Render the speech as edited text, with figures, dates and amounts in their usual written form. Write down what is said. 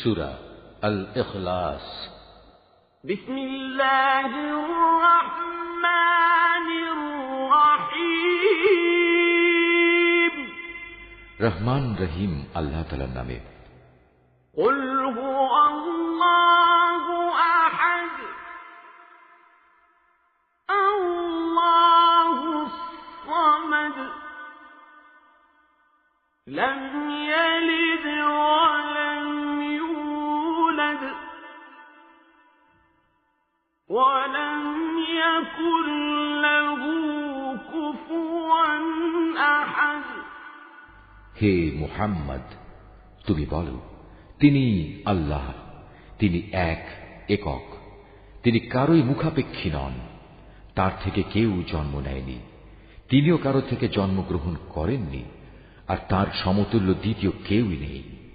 সূরা আল ইখলাস। বিসমিল্লাহির রহমানির রহিম। রহমান রহিম আল্লাহ তাআলার নামে। কুল হুয়াল্লাহু আহাদ আল্লাহুস সামাদ লাম ইয়ালিদ ওয়া লাম ইউলাদ ওয়া লাম ইয়াকুল লাহু কুফুয়ান আহাদ। হে মুহাম্মদ, তুমি বলো, তিনি আল্লাহ, তিনি এক একক, তিনি কারোই মুখাপেক্ষী নন, তার থেকে কেউ জন্ম নেয়নি, তিনিও কারো থেকে জন্মগ্রহণ করেননি, আর তার সমতুল্য দ্বিতীয় কেউই নেই।